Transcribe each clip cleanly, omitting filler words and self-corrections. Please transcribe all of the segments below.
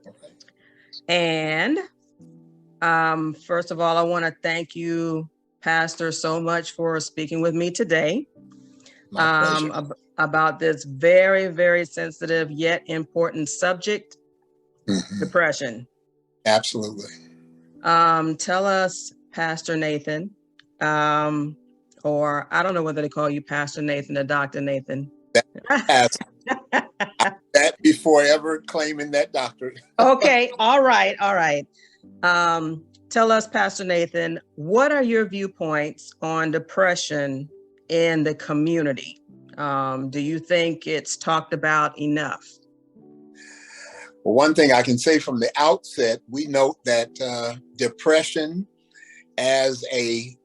Okay. And first of all, I want to thank you, Pastor, so much for speaking with me today My pleasure. about this very, very sensitive yet important subject, Hmm. depression. Absolutely. Tell us, Pastor Nathan, or I don't know whether they call you Pastor Nathan or Dr. Nathan. That, as, that before ever claiming that doctorate. Okay, all right, all right. Tell us, Pastor Nathan, what are your viewpoints on depression in the community? Do you think it's talked about enough? Well, one thing I can say from the outset, we note that depression as a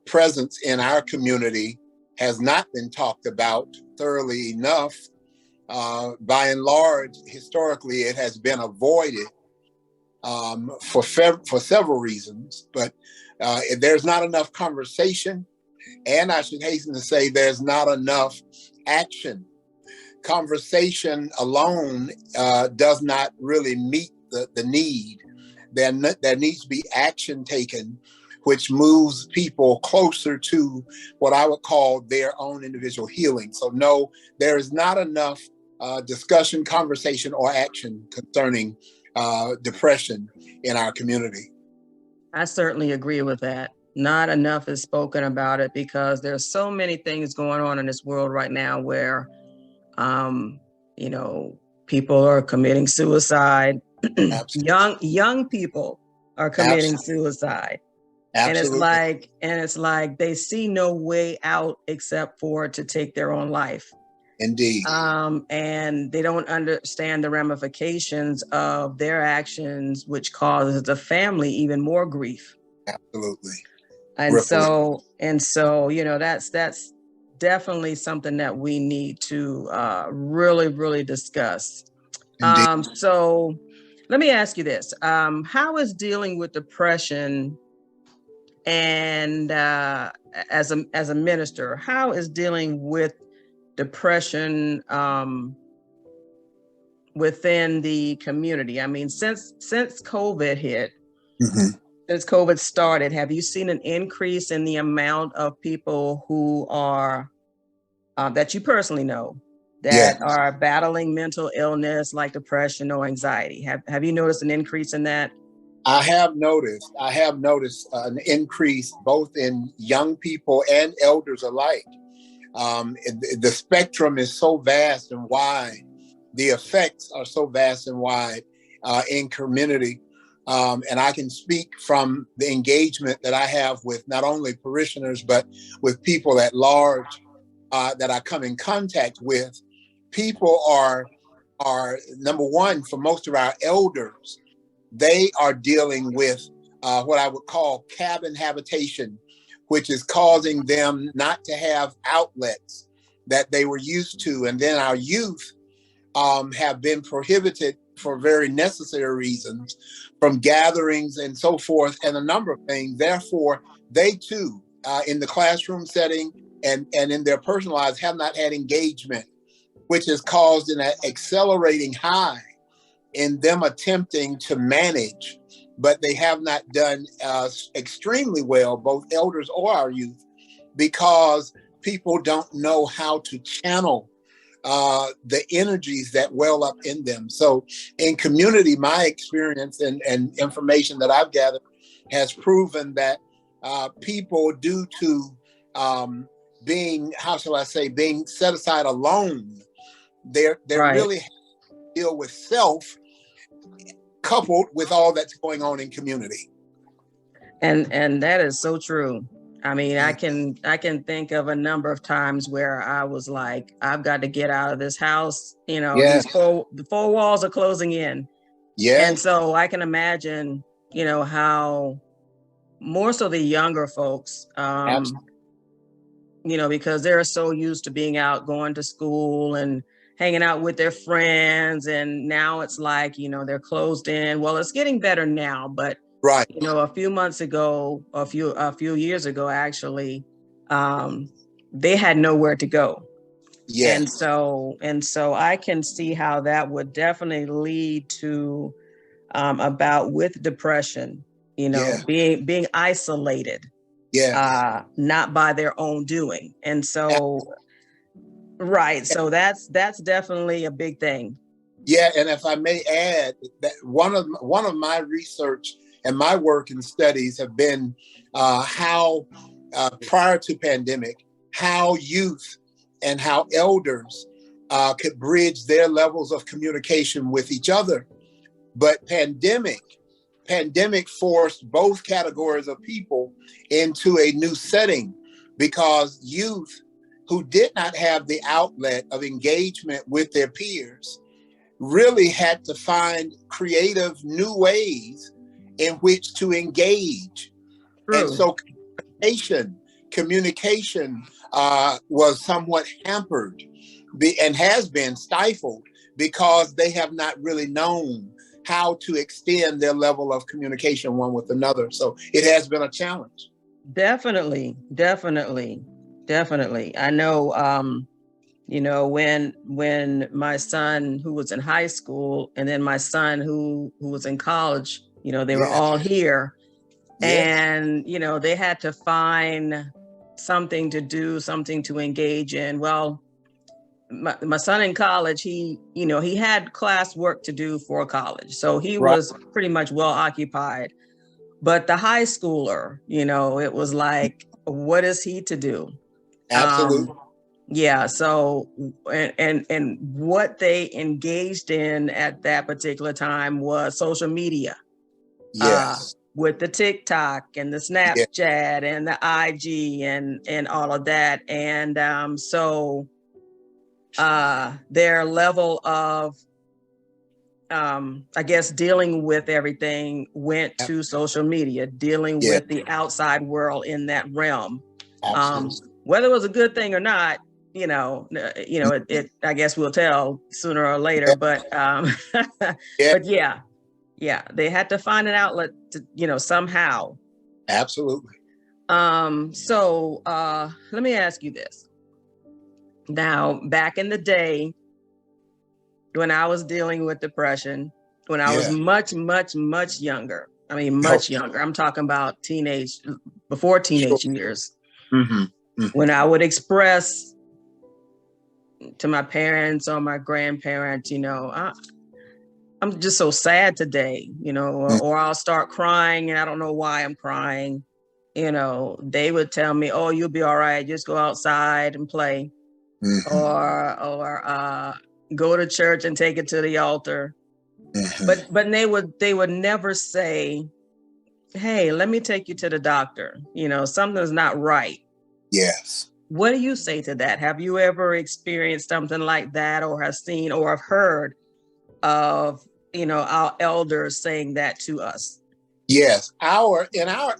presence in our community has not been talked about thoroughly enough. By and large, historically, it has been avoided for several reasons, but there's not enough conversation, and I should hasten to say there's not enough action. Conversation alone does not really meet the need. There needs to be action taken, which moves people closer to what I would call their own individual healing. So no, there is not enough discussion, conversation, or action concerning depression in our community. I certainly agree with that. Not enough is spoken about it because there's so many things going on in this world right now where, um, you know, people are committing suicide. young people are committing suicide. Absolutely. And it's like they see no way out except for to take their own life. Indeed. And they don't understand the ramifications of their actions, which causes the family even more grief. Absolutely. And so, you know, that's definitely something that we need to really, really discuss. So let me ask you this. How is dealing with depression and as a minister, how is dealing with depression within the community? I mean, since COVID hit, since COVID started, have you seen an increase in the amount of people who are that you personally know that are battling mental illness like depression or anxiety? Have you noticed an increase in that? I have noticed an increase both in young people and elders alike. The spectrum is so vast and wide. The effects are so vast and wide in community. And I can speak from the engagement that I have with not only parishioners, but with people at large that I come in contact with. People are number one, for most of our elders, they are dealing with what I would call cabin habitation, which is causing them not to have outlets that they were used to. And then our youth have been prohibited for very necessary reasons from gatherings and so forth, and a number of things. Therefore, they too, in the classroom setting and in their personal lives, have not had engagement, which has caused an accelerating high in them attempting to manage, but they have not done extremely well, both elders or our youth, because people don't know how to channel the energies that well up in them. So in community, my experience and information that I've gathered has proven that people, due to being, how shall I say, being set aside alone, they're really deal with self coupled with all that's going on in community. And that is so true. I mean, I can think of a number of times where I was like, I've got to get out of this house. You know, the four walls are closing in. Yeah. And so I can imagine, you know, how more so the younger folks, you know, because they're so used to being out, going to school and hanging out with their friends. And now it's like, you know, they're closed in. Well, it's getting better now, but you know, a few months ago, a few years ago, actually, they had nowhere to go. And so I can see how that would definitely lead to about with depression, being isolated, not by their own doing. And so, right. So that's definitely a big thing. Yeah. And if I may add that one of my research and my work and studies have been how prior to pandemic, how youth and how elders could bridge their levels of communication with each other. But pandemic forced both categories of people into a new setting, because youth who did not have the outlet of engagement with their peers really had to find creative new ways in which to engage. True. And so communication was somewhat hampered and has been stifled, because they have not really known how to extend their level of communication one with another. So it has been a challenge. Definitely. I know, when my son, who was in high school, and then my son who was in college, they were all here. And, they had to find something to do, something to engage in. Well, my son in college, he had class work to do for college. So he was pretty much well occupied. But the high schooler, it was like, what is he to do? Absolutely. Yeah. So, and what they engaged in at that particular time was social media. Yes. With the TikTok and the Snapchat and the IG and all of that. And so their level of, I guess, dealing with everything went to social media, dealing with the outside world in that realm. Whether it was a good thing or not, it I guess we'll tell sooner or later. But but yeah, they had to find an outlet to, somehow. Absolutely. So let me ask you this. Now, back in the day, when I was dealing with depression, when I was much, much, much younger, much younger, I'm talking about before teenage years, when I would express to my parents or my grandparents, I'm just so sad today, or I'll start crying and I don't know why I'm crying. They would tell me, oh, you'll be all right. Just go outside and play, or go to church and take it to the altar. But they would never say, hey, let me take you to the doctor. Something's not right. Yes. What do you say to that? Have you ever experienced something like that, or have seen or have heard of, our elders saying that to us? Yes. In our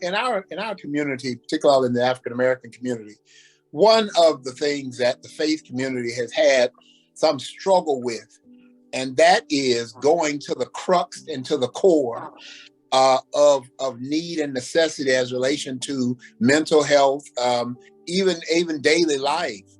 community, particularly in the African American community, one of the things that the faith community has had some struggle with, and that is going to the crux and to the core of need and necessity as relation to mental health, even daily life.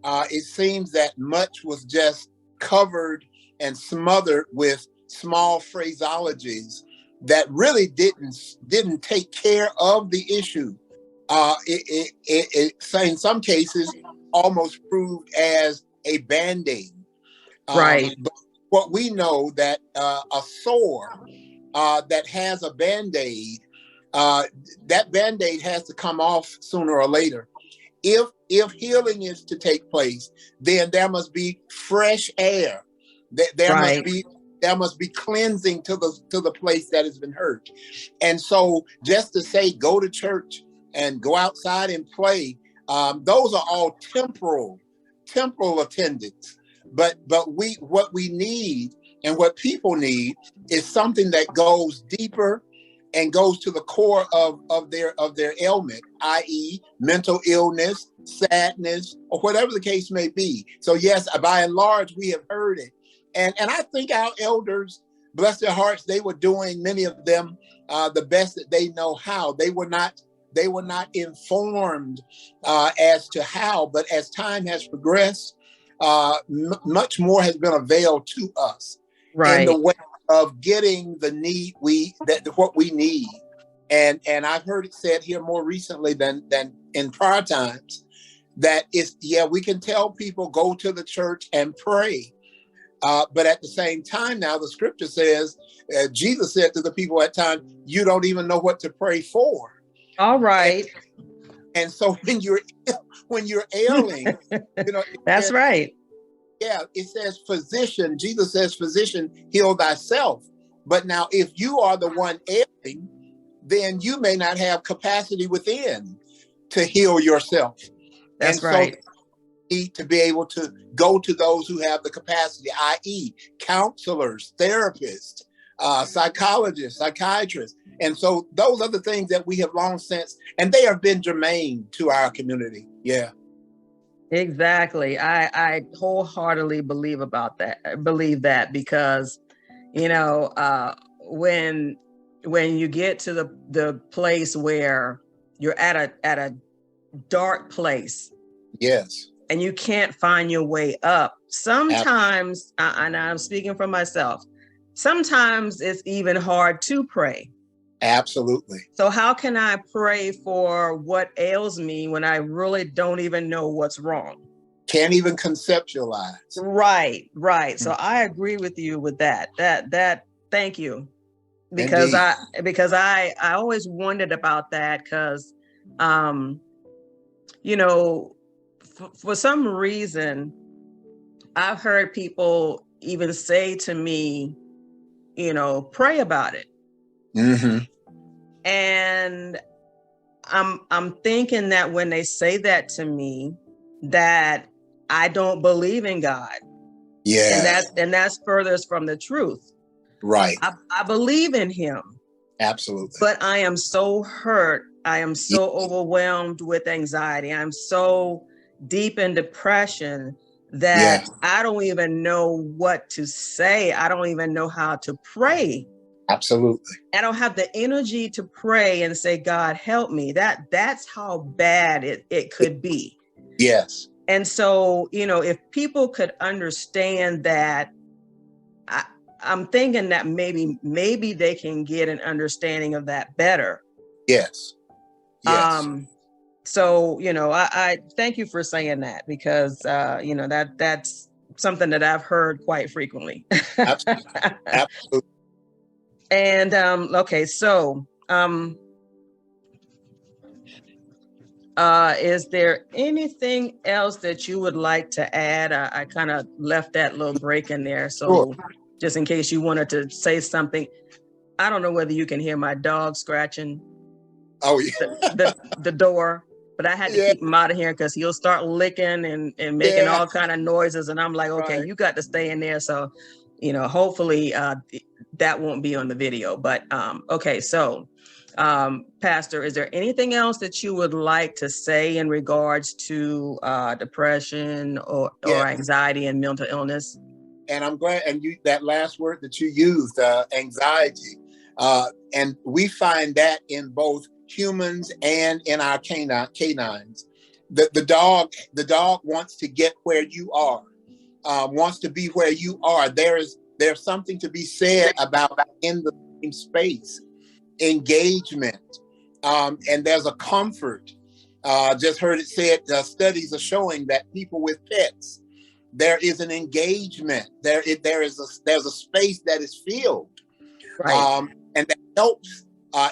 It seems that much was just covered and smothered with small phraseologies that really didn't take care of the issue. It in some cases almost proved as a Band-Aid. Right. But what we know that a sore that has a Band-Aid, that Band-Aid has to come off sooner or later. If healing is to take place, then there must be fresh air. There must be cleansing to the place that has been hurt. And so just to say go to church and go outside and play, those are all temporal attendance. But what we need and what people need is something that goes deeper and goes to the core of their ailment, i.e. mental illness, sadness, or whatever the case may be. So yes, by and large, we have heard it. And I think our elders, bless their hearts, they were doing, many of them, the best that they know how. They were not informed as to how, but as time has progressed, much more has been availed to us in the way of getting the need what we need. And I've heard it said here more recently than in prior times that we can tell people go to the church and pray. But at the same time, now the scripture says, Jesus said to the people at the time, you don't even know what to pray for. All right. And so when you're ailing, that's right. Yeah, it says physician. Jesus says, physician, heal thyself. But now if you are the one ailing, then you may not have capacity within to heal yourself. That's and right. So need to be able to go to those who have the capacity, i.e. counselors, therapists, psychologists, psychiatrists. And so those are the things that we have long since, and they have been germane to our community. Yeah. Exactly. I wholeheartedly believe that because, when you get to the place where you're at a dark place. Yes. And you can't find your way up. Sometimes, and I'm speaking for myself, sometimes it's even hard to pray. Absolutely. So how can I pray for what ails me when I really don't even know what's wrong? Can't even conceptualize. Right. So I agree with you with that. Thank you. Because I always wondered about that because, for some reason, I've heard people even say to me, pray about it. Mm-hmm. And I'm thinking that when they say that to me, that I don't believe in God. Yeah. And that's furthest from the truth. Right. I believe in him. Absolutely. But I am so hurt. I am so overwhelmed with anxiety. I'm so deep in depression that I don't even know what to say. I don't even know how to pray. Absolutely. I don't have the energy to pray and say, God, help me. That's how bad it could be. Yes. And so, if people could understand that, I'm thinking that maybe they can get an understanding of that better. Yes. So, I thank you for saying that because, that's something that I've heard quite frequently. Absolutely. And, okay, so, is there anything else that you would like to add? I kind of left that little break in there. So just in case you wanted to say something, I don't know whether you can hear my dog scratching the door, but I had to keep him out of here because he'll start licking and making all kind of noises. And I'm like, okay, you got to stay in there. So, hopefully that won't be on the video, but okay. So, Pastor, is there anything else that you would like to say in regards to depression or anxiety and mental illness? And I'm glad, and that last word that you used, anxiety, and we find that in both humans and in our canines. The dog wants to get where you are, wants to be where you are. There's something to be said about in the same space, engagement, and there's a comfort. Just heard it said, studies are showing that people with pets, there is an engagement. There's a space that is filled, and that helps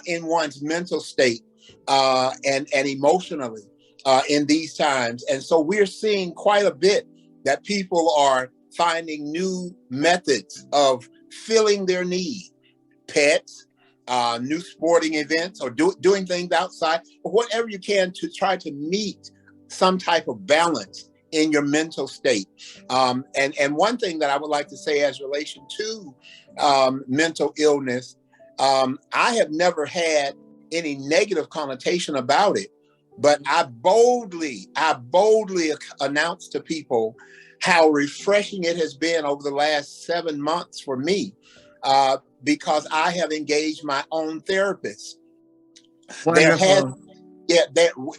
in one's mental state and emotionally in these times. And so we're seeing quite a bit that people are finding new methods of filling their need. Pets, new sporting events, or doing things outside, or whatever you can to try to meet some type of balance in your mental state. And one thing that I would like to say as relation to mental illness, I have never had any negative connotation about it, but I boldly announce to people how refreshing it has been over the last 7 months for me, because I have engaged my own therapist. Wonderful.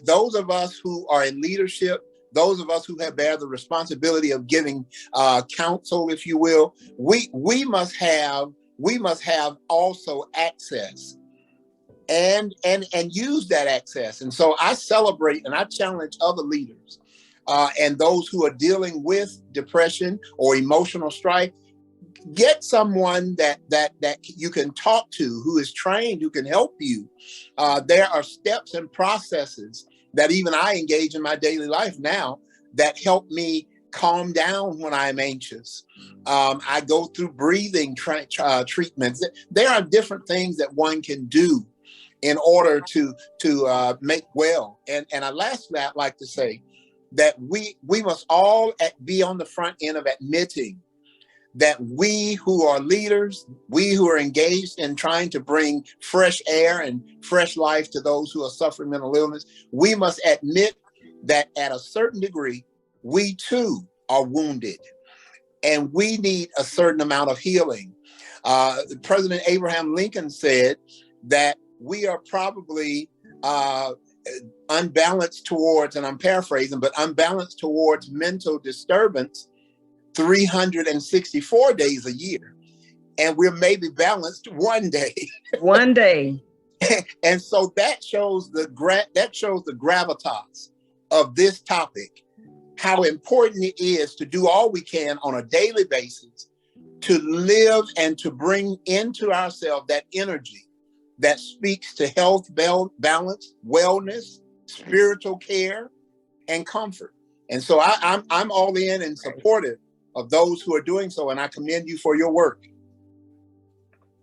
Those of us who are in leadership, those of us who have bear the responsibility of giving counsel, if you will, we must have we must have also access and use that access. And so I celebrate and I challenge other leaders and those who are dealing with depression or emotional strife. Get someone that you can talk to, who is trained, who can help you. There are steps and processes that even I engage in my daily life now that help me calm down when I'm anxious. I go through breathing treatments. There are different things that one can do in order to make well. And lastly, I'd like to say that we must all be on the front end of admitting that we who are leaders, we who are engaged in trying to bring fresh air and fresh life to those who are suffering mental illness, we must admit that at a certain degree, we too are wounded and we need a certain amount of healing. President Abraham Lincoln said that we are probably unbalanced towards, and I'm paraphrasing, but unbalanced towards mental disturbance 364 days a year, and we're maybe balanced one day. One day. And so that shows the gravitas of this topic, how important it is to do all we can on a daily basis to live and to bring into ourselves that energy that speaks to health, balance, wellness, spiritual care, and comfort. And so I'm all in and supportive of those who are doing so, and I commend you for your work.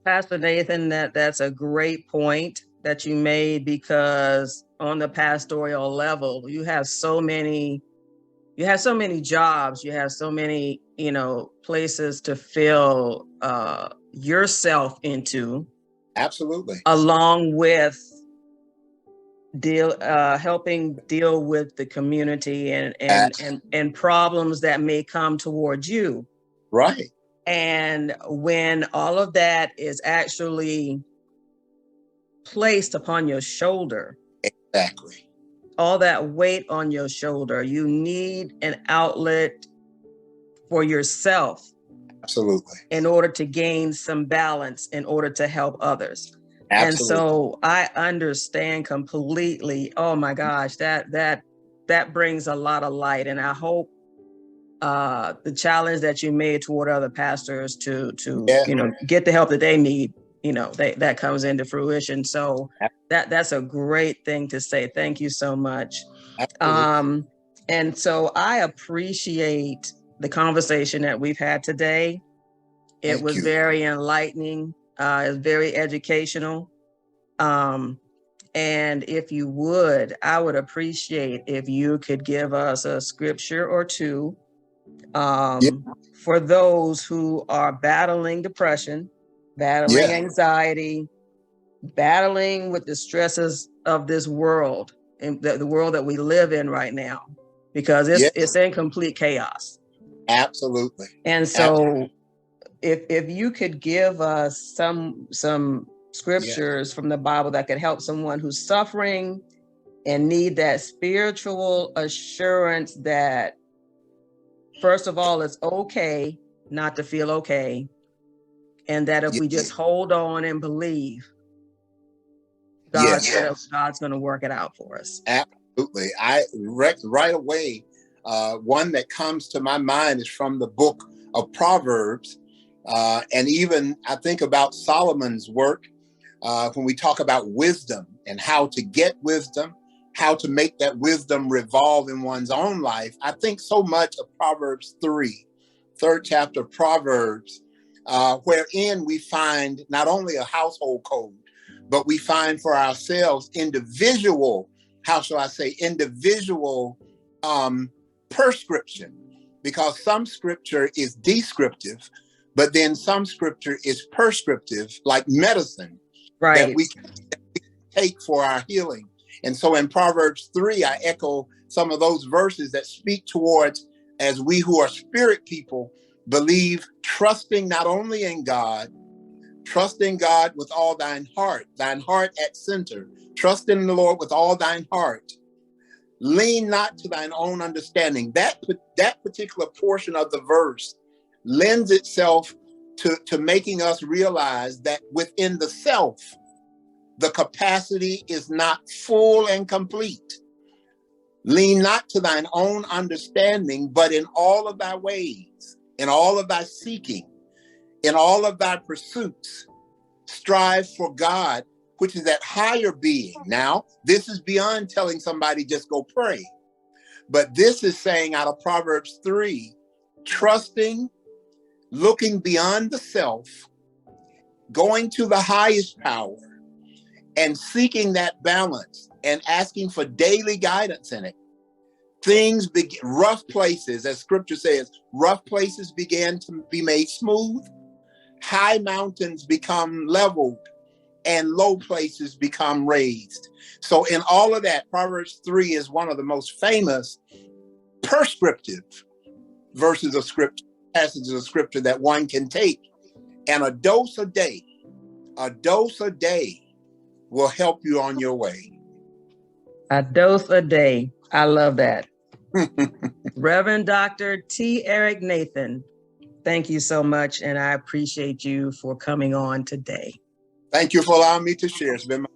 Pastor Nathan, that's a great point that you made, because on the pastoral level, you have so many jobs, you have so many, places to fill yourself into. Absolutely. Along with helping deal with the community and problems that may come towards you. Right. And when all of that is actually placed upon your shoulder, exactly, all that weight on your shoulder, you need an outlet for yourself. Absolutely. In order to gain some balance, in order to help others. Absolutely. And so I understand completely. Oh my gosh, that brings a lot of light. And I hope the challenge that you made toward other pastors to get the help that they need, that comes into fruition. So that's a great thing to say. Thank you so much. And so I appreciate the conversation that we've had today. It was very enlightening. It was very educational. And if you would, I would appreciate if you could give us a scripture or two for those who are battling depression, battling anxiety, battling with the stresses of this world, and the world that we live in right now, because it's in complete chaos. Absolutely. And so if you could give us some scriptures from the Bible that could help someone who's suffering and need that spiritual assurance that, first of all, it's okay not to feel okay, and that if we just hold on and believe, God's going to work it out for us. Absolutely. Right away, one that comes to my mind is from the book of Proverbs. And even I think about Solomon's work when we talk about wisdom and how to get wisdom, how to make that wisdom revolve in one's own life. I think so much of Proverbs 3, third chapter of Proverbs, wherein we find not only a household code, but we find for ourselves individual prescription, because some scripture is descriptive, but then some scripture is prescriptive, like medicine, that we can take for our healing. And so in Proverbs 3, I echo some of those verses that speak towards, as we who are spirit people believe, trusting not only in God, trusting God with all thine heart at center, trust in the Lord with all thine heart. Lean not to thine own understanding. That particular portion of the verse lends itself to making us realize that within the self, the capacity is not full and complete. Lean not to thine own understanding, but in all of thy ways, in all of thy seeking, in all of thy pursuits, strive for God, which is that higher being. Now, this is beyond telling somebody just go pray. But this is saying out of Proverbs 3, trusting, looking beyond the self, going to the highest power, and seeking that balance and asking for daily guidance in it. Things rough places, as scripture says, rough places began to be made smooth, high mountains become leveled, and low places become raised. So in all of that, Proverbs 3 is one of the most famous prescriptive verses of scripture, passages of scripture that one can take. And a dose a day will help you on your way. A dose a day. I love that. Reverend Dr. T. Eric Nathan, thank you so much. And I appreciate you for coming on today. Thank you for allowing me to share. It's been my